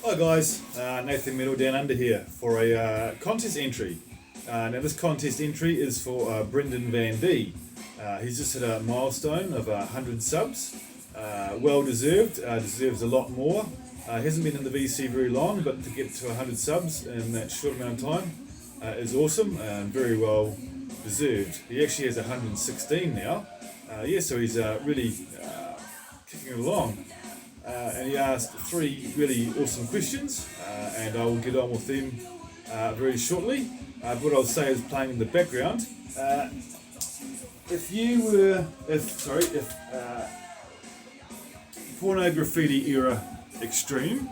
Hi guys, Nathan Middle Down Under here for a contest entry. Now this contest entry is for Brendan Van D. He's just hit a milestone of 100 subs. Well deserved, deserves a lot more. Hasn't been in the VC very long, but to get to 100 subs in that short amount of time is awesome and very well deserved. He actually has 116 now. So he's really kicking it along. And he asked three really awesome questions, and I will get on with them very shortly. What I'll say is playing in the background. If porno graffiti era extreme,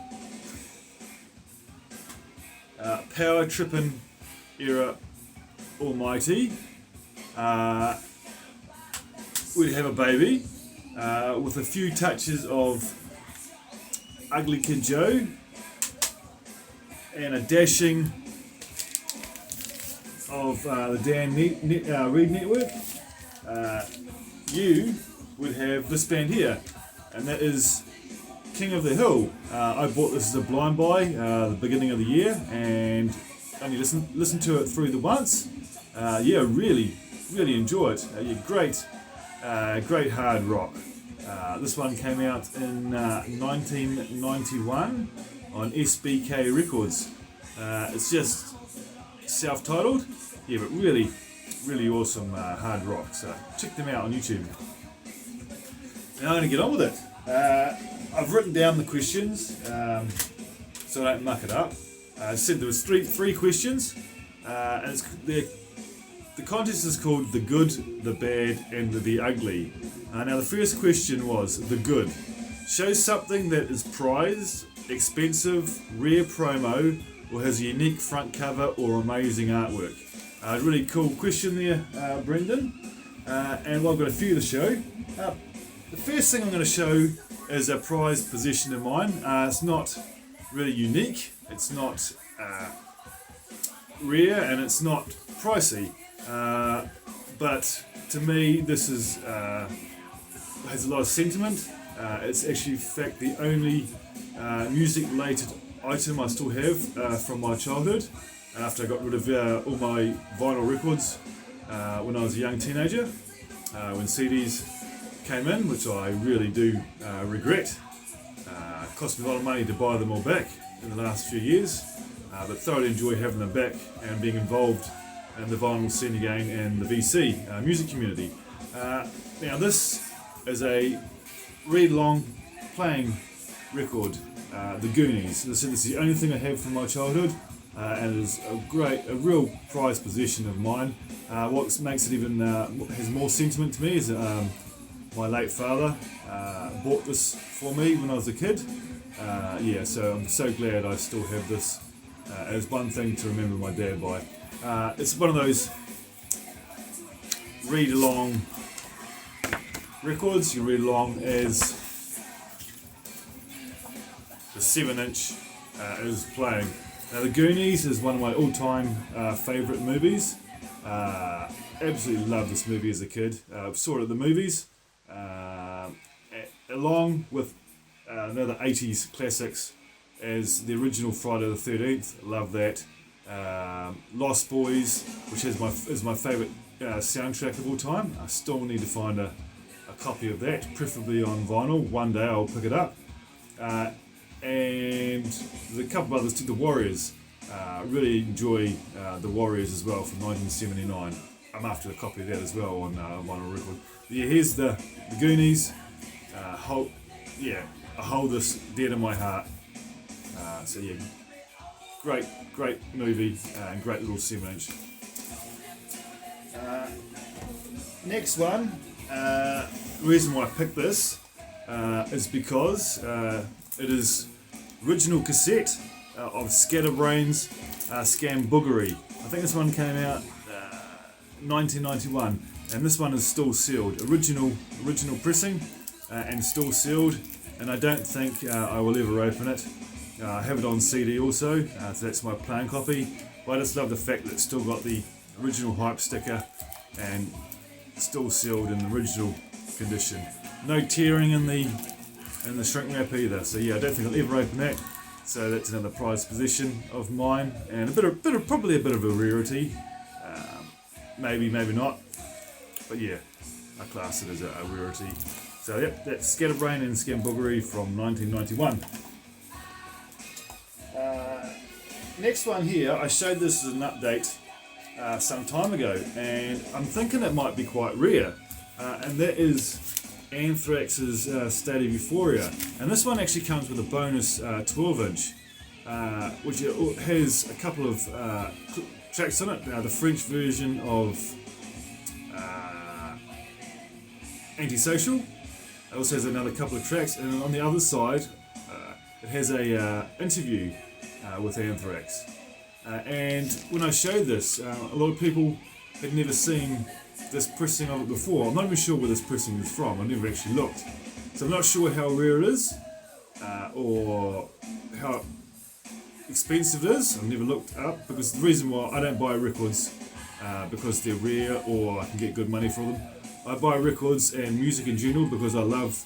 power tripping era almighty, we'd have a baby with a few touches of Ugly Kid Joe and a dashing of the Dan Reed Network, you would have this band here, and that is King of the Hill. I bought this as a blind buy the beginning of the year and only listened to it through the once. Really enjoy it. Great hard rock. This one came out in 1991 on SBK Records. It's just self-titled, but really awesome hard rock. So check them out on YouTube. Now I'm going to get on with it. I've written down the questions so I don't muck it up. I said there was three questions, and the contest is called The Good, The Bad and The Ugly. Now the first question was the good. Show something that is prized, expensive, rare promo, or has a unique front cover or amazing artwork. Really cool question there, Brendan. And I've got a few to show. The first thing I'm going to show is a prized possession of mine. It's not really unique, it's not rare, and it's not pricey. But to me, this is has a lot of sentiment. It's actually, in fact, the only music-related item I still have from my childhood. After I got rid of all my vinyl records when I was a young teenager, when CDs came in, which I really do regret. It cost me a lot of money to buy them all back in the last few years, but thoroughly enjoy having them back and being involved in the vinyl scene again and the VC music community. Now this is a really long playing record, The Goonies. This is the only thing I have from my childhood, and it is a real prized possession of mine. What makes it even has more sentiment to me is my late father bought this for me when I was a kid. So I'm so glad I still have this as one thing to remember my dad by. It's one of those read-along records. You read along as the 7-inch is playing. Now, The Goonies is one of my all-time favourite movies. Absolutely loved this movie as a kid. Saw it at the movies, along with another 80s classics as the original Friday the 13th. Love that. Lost Boys, which is my favourite soundtrack of all time. I still need to find a copy of that, preferably on vinyl. One day I'll pick it up. And there's a couple of others too. The Warriors. Really enjoy The Warriors as well from 1979. I'm after a copy of that as well on vinyl record. Here's the Goonies. I hold this dear to my heart. Great movie and great little 7-inch. Next one, the reason why I picked this is because it is original cassette of Scatterbrains Scamboogery. I think this one came out 1991, and this one is still sealed. Original pressing and still sealed, and I don't think I will ever open it. I have it on CD also, so that's my plain copy. But I just love the fact that it's still got the original hype sticker and still sealed in the original condition. No tearing in the shrink wrap either. So yeah, I don't think I'll ever open that. So that's another prized possession of mine, and probably a bit of a rarity. Maybe not, but yeah, I class it as a rarity. So yep, that's Scatterbrain and Scamboogery from 1991. Next one here, I showed this as an update some time ago, and I'm thinking it might be quite rare, and that is Anthrax's State of Euphoria. And this one actually comes with a bonus 12-inch, which has a couple of tracks on it. The French version of Antisocial. It also has another couple of tracks, and on the other side, it has a interview with Anthrax. And when I showed this, a lot of people had never seen this pressing of it before. I'm not even sure where this pressing is from. I never actually looked, so I'm not sure how rare it is or how expensive it is. I've never looked up, because the reason why I don't buy records because they're rare or I can get good money for them. I buy records and music in general because I love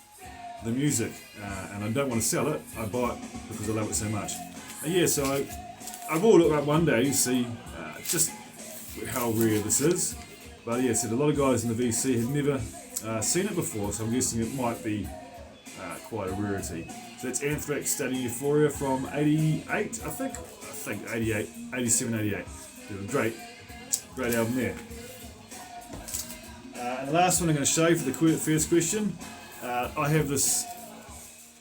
the music, and I don't want to sell it. I buy it because I love it so much. And yeah, so I will look up one day and see just how rare this is. But yeah, so a lot of guys in the VC have never seen it before, so I'm guessing it might be quite a rarity. So that's Anthrax State of Euphoria from 88, I think 88, 87, 88. Great album there. And the last one I'm going to show you for the first question, I have this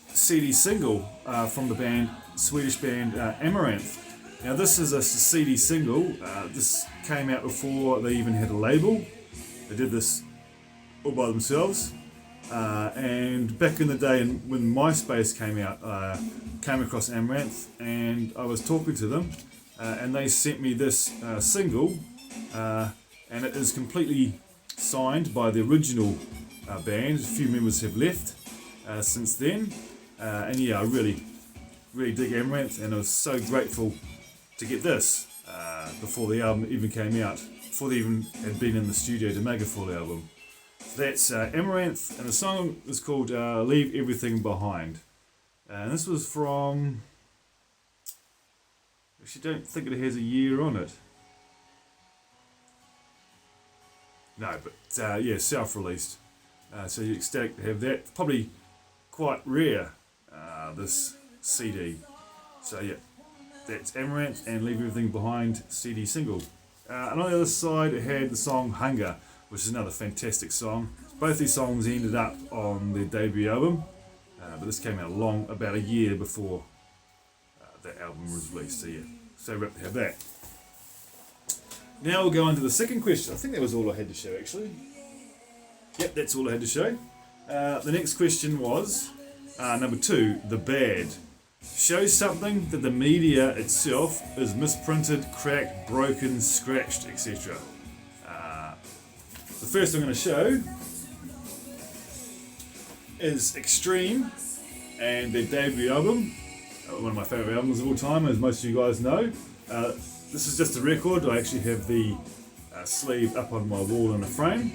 CD single from the Swedish band Amaranth. Now this is a CD single. This came out before they even had a label. They did this all by themselves. And back in the day when MySpace came out, I came across Amaranth and I was talking to them, and they sent me this single, and it is completely signed by the original band. A few members have left since then, and yeah, I really dig Amaranth, and I was so grateful to get this before the album even came out, before they even had been in the studio to make a full album. So that's Amaranth, and the song is called Leave Everything Behind. And this was from, actually don't think it has a year on it. No, but yeah, self-released. So you're ecstatic to have that. Probably quite rare, this CD. So yeah, that's Amaranth and Leave Everything Behind CD single. And on the other side it had the song Hunger, which is another fantastic song. Both these songs ended up on their debut album, but this came out about a year before that album was released. So yeah, so we're up to have that. Now we'll go on to the second question. I think that was all I had to show actually. Yep, that's all I had to show. The next question was, number 2, the bad. Show something that the media itself is misprinted, cracked, broken, scratched, etc. The first I'm going to show is Extreme and their debut album, one of my favourite albums of all time, as most of you guys know. This is just a record. I actually have the sleeve up on my wall in a frame.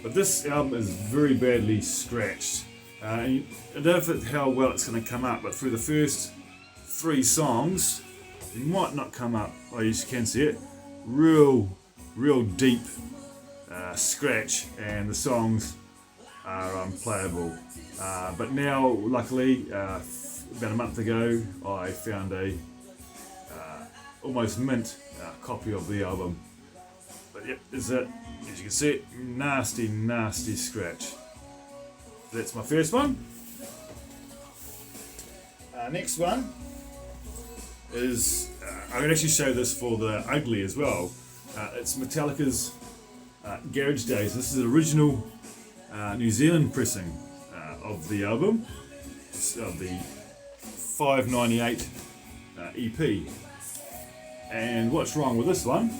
But this album is very badly scratched. I don't know how well it's going to come up, but through the first 3 songs, it might not come up. Oh, you can see it. Real deep scratch, and the songs are unplayable. But now, luckily, about a month ago, I found a almost mint copy of the album. But yep, is it. As you can see it, nasty scratch. That's my first one. Next one is, I'm going to actually show this for the ugly as well. It's Metallica's Garage Days. This is the original New Zealand pressing of the album, of the 598 EP. And what's wrong with this one?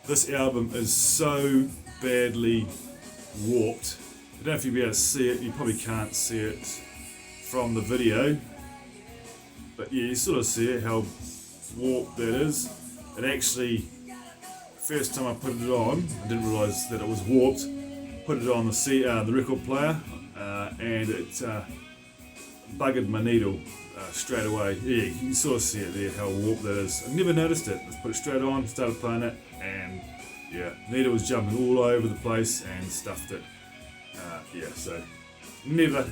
This album is so badly warped. I don't know if you'll be able to see it. You probably can't see it from the video, but yeah, you sort of see it, how warped that is. It actually, first time I put it on, I didn't realise that it was warped. Put it on the record player, and it buggered my needle straight away. Yeah, you can sort of see it there, how warped that is. I never noticed it. Just put it straight on, started playing it, and yeah, needle was jumping all over the place and stuffed it. Yeah, so never,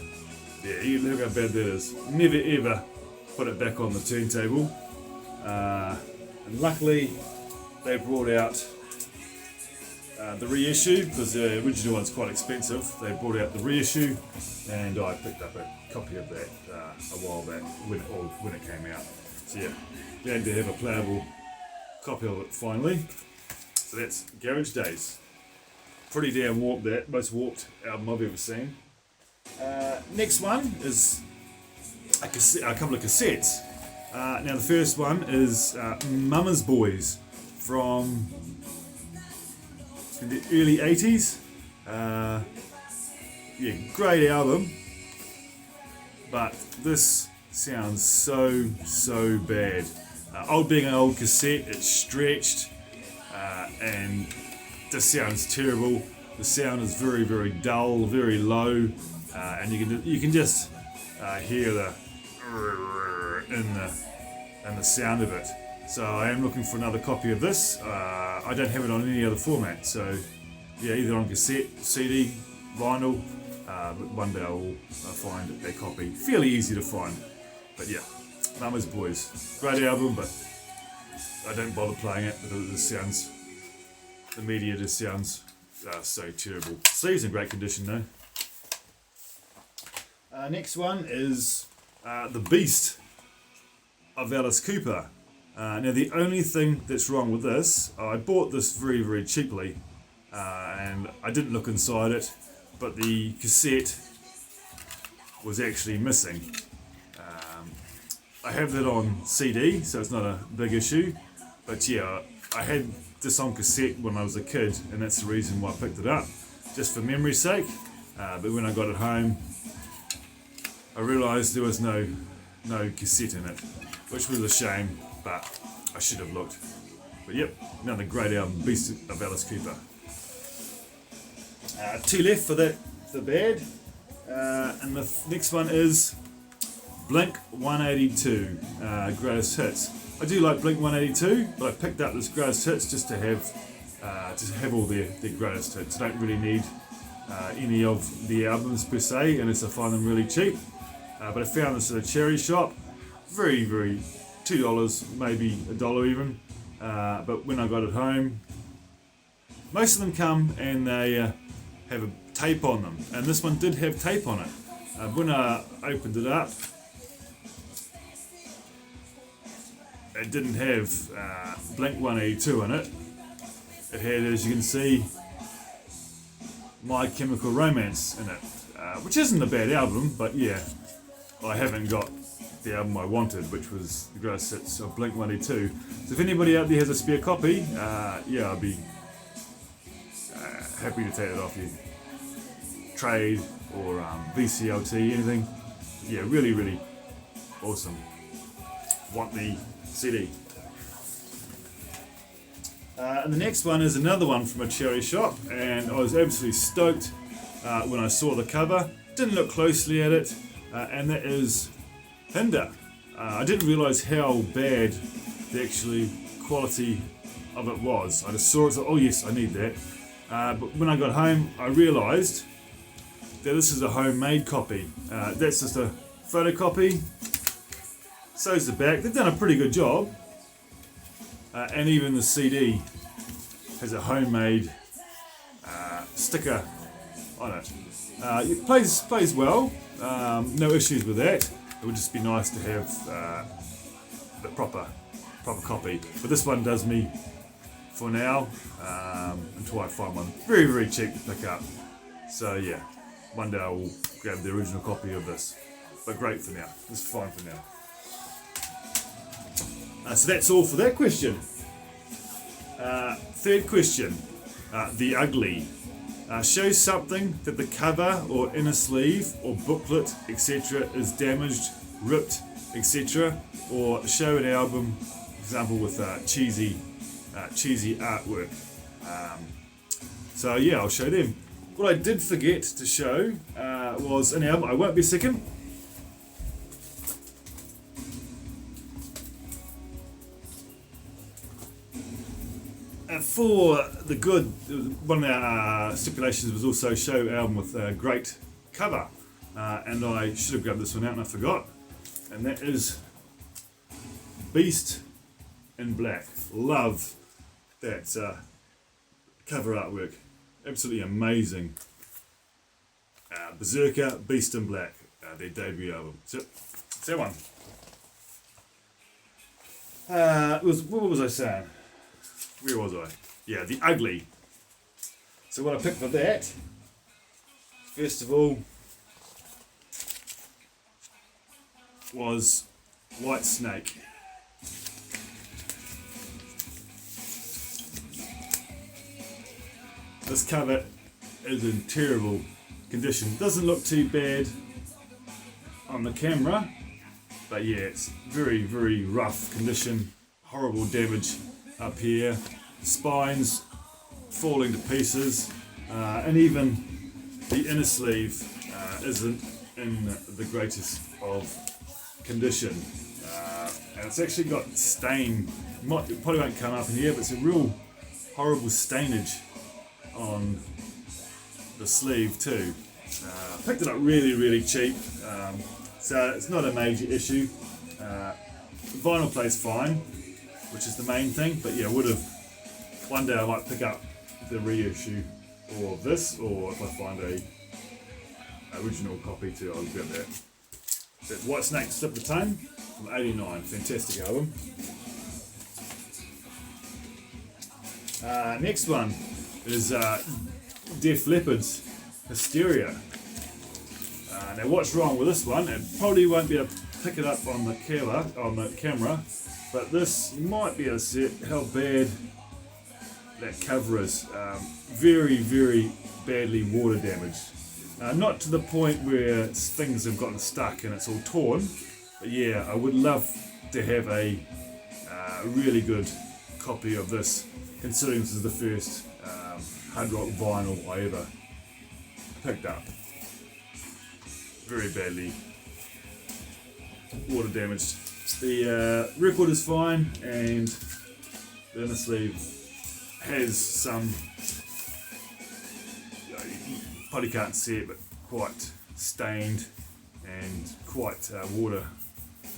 yeah, you look how bad that is. Never ever put it back on the turntable. And luckily, they brought out the reissue, because the original one's quite expensive. They brought out the reissue, and I picked up a copy of that a while back when it came out. So yeah, glad to have a playable copy of it finally. So that's Garage Days. Pretty damn warped, that most warped album I've ever seen. Next one is a couple of cassettes. Now the first one is Mama's Boys from the early 80s. Yeah, great album, but this sounds so bad. Being an old cassette, it's stretched and just sounds terrible. The sound is very dull, very low, and you can just hear the in the sound of it. So I am looking for another copy of this. I don't have it on any other format, so yeah, either on cassette, CD, vinyl, but one day I'll find a copy. Fairly easy to find, but yeah, Mama's Boys, great album, but I don't bother playing it because it just sounds, the media just sounds so terrible. Sleeves in great condition though. Next one is The Beast of Alice Cooper. Now the only thing that's wrong with this, I bought this very cheaply, and I didn't look inside it, but the cassette was actually missing. I have that on CD, so it's not a big issue, but yeah, I had this on cassette when I was a kid, and that's the reason why I picked it up, just for memory's sake. But when I got it home, I realised there was no cassette in it, which was a shame, but I should have looked. But yep, another great album, Beast of Alice Cooper. Two left for the bad, and the next one is Blink 182, Greatest Hits. I do like Blink 182, but I picked up this Greatest Hits just to have all their greatest hits. I don't really need any of the albums per se, unless I find them really cheap. But I found this at a charity shop, very $2, maybe $1 even. But when I got it home, most of them come and they have a tape on them, and this one did have tape on it. When I opened it up, it didn't have Blink 182 in it. It had, as you can see, My Chemical Romance in it, which isn't a bad album, but yeah, I haven't got the album I wanted, which was the Greatest Hits of Blink 182. So if anybody out there has a spare copy, yeah, I'd be happy to take it off you. Trade or VCLT, anything. Yeah, really awesome. Want the CD. And the next one is another one from a charity shop, and I was absolutely stoked when I saw the cover. Didn't look closely at it, and that is Hinder. I didn't realise how bad the actually quality of it was. I just saw it, thought, oh yes, I need that. But when I got home, I realised that this is a homemade copy. That's just a photocopy. So's the back. They've done a pretty good job. And even the CD has a homemade sticker on it. It plays well. No issues with that. It would just be nice to have the proper copy. But this one does me for now, until I find one very cheap to pick up. So yeah, one day I will grab the original copy of this. But great for now. It's fine for now. So that's all for that question. Third question, The Ugly. Show something that the cover or inner sleeve or booklet, etc. is damaged, ripped, etc. Or show an album, for example, with cheesy artwork. So yeah, I'll show them. What I did forget to show was an album. I won't be second. For the good, one of our stipulations was also show album with a great cover, and I should have grabbed this one out and I forgot, and that is Beast in Black. Love that cover artwork, absolutely amazing. Berserker, Beast in Black, their debut album. So it's that one. What was I saying? Where was I? Yeah, The Ugly. So what I picked for that, first of all, was White Snake. This cover is in terrible condition. Doesn't look too bad on the camera, but yeah, it's very, very rough condition. Horrible damage up here. Spines falling to pieces, and even the inner sleeve isn't in the greatest of condition. And it's actually got stain. It probably won't come up in here, but it's a real horrible stainage on the sleeve too. Picked it up really, really cheap, so it's not a major issue. Vinyl plays fine, which is the main thing, but yeah, one day I might pick up the reissue or this, or if I find a original copy too, I'll grab that. So it's White Snake, Slip the Tongue from '89, fantastic album. Next one is Def Leppard's Hysteria. Now what's wrong with this one? It probably won't be able to pick it up on the camera, but this might be able to see how bad that cover is. Very, very badly water damaged. Not to the point where things have gotten stuck and it's all torn, but yeah, I would love to have a really good copy of this, considering this is the first hard rock vinyl I ever picked up. Very badly water damaged. The record is fine, and the inner sleeve has some, you probably can't see it, but quite stained and quite water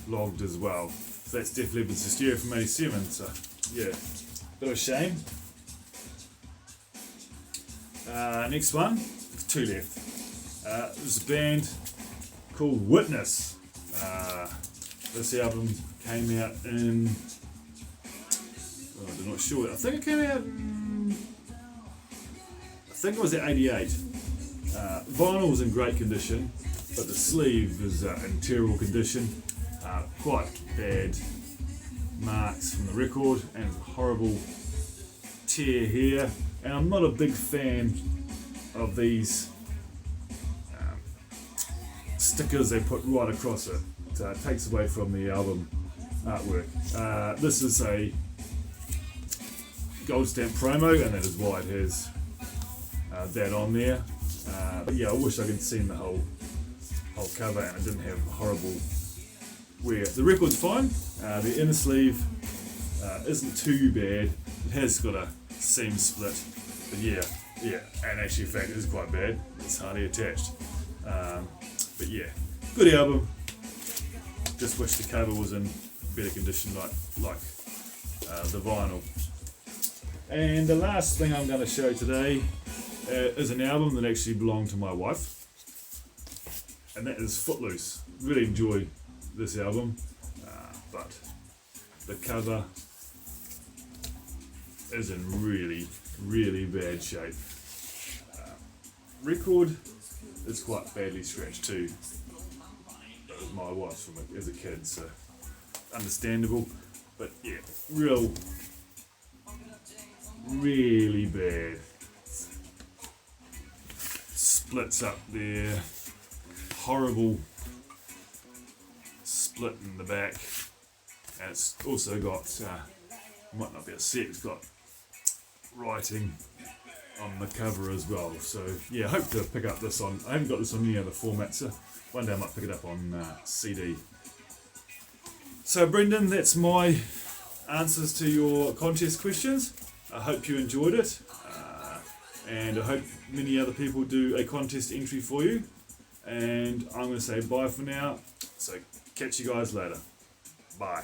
logged as well. So that's Def Leppard's Hysteria from '87. So yeah, bit of a shame. Next one, there's two left. There's a band called Witness. This album came out in, I'm not sure, I think it came out in, I think it was at '88. Vinyl was in great condition, but the sleeve is in terrible condition. Quite bad marks from the record and a horrible tear here. And I'm not a big fan of these stickers they put right across it. It takes away from the album artwork. This is a gold stamp promo, and that is why it has that on there. But yeah, I wish I could have seen the whole cover and it didn't have horrible wear. The record's fine. The inner sleeve isn't too bad. It has got a seam split, but yeah, and actually in fact it is quite bad. It's hardly attached. But yeah, good album. Just wish the cover was in better condition like the vinyl. And the last thing I'm going to show today is an album that actually belonged to my wife, and that is Footloose. Really enjoy this album, but the cover is in really, really bad shape. Record is quite badly scratched too. That was my wife's from as a kid, so understandable. But yeah, really bad. Splits up there, horrible split in the back, and it's also got, might not be able to see it, it's got writing on the cover as well. So yeah, I hope to pick up this on, I haven't got this on any other format, so one day I might pick it up on CD. So Brendan, that's my answers to your contest questions. I hope you enjoyed it, and I hope many other people do a contest entry for you. And I'm going to say bye for now. So catch you guys later. Bye.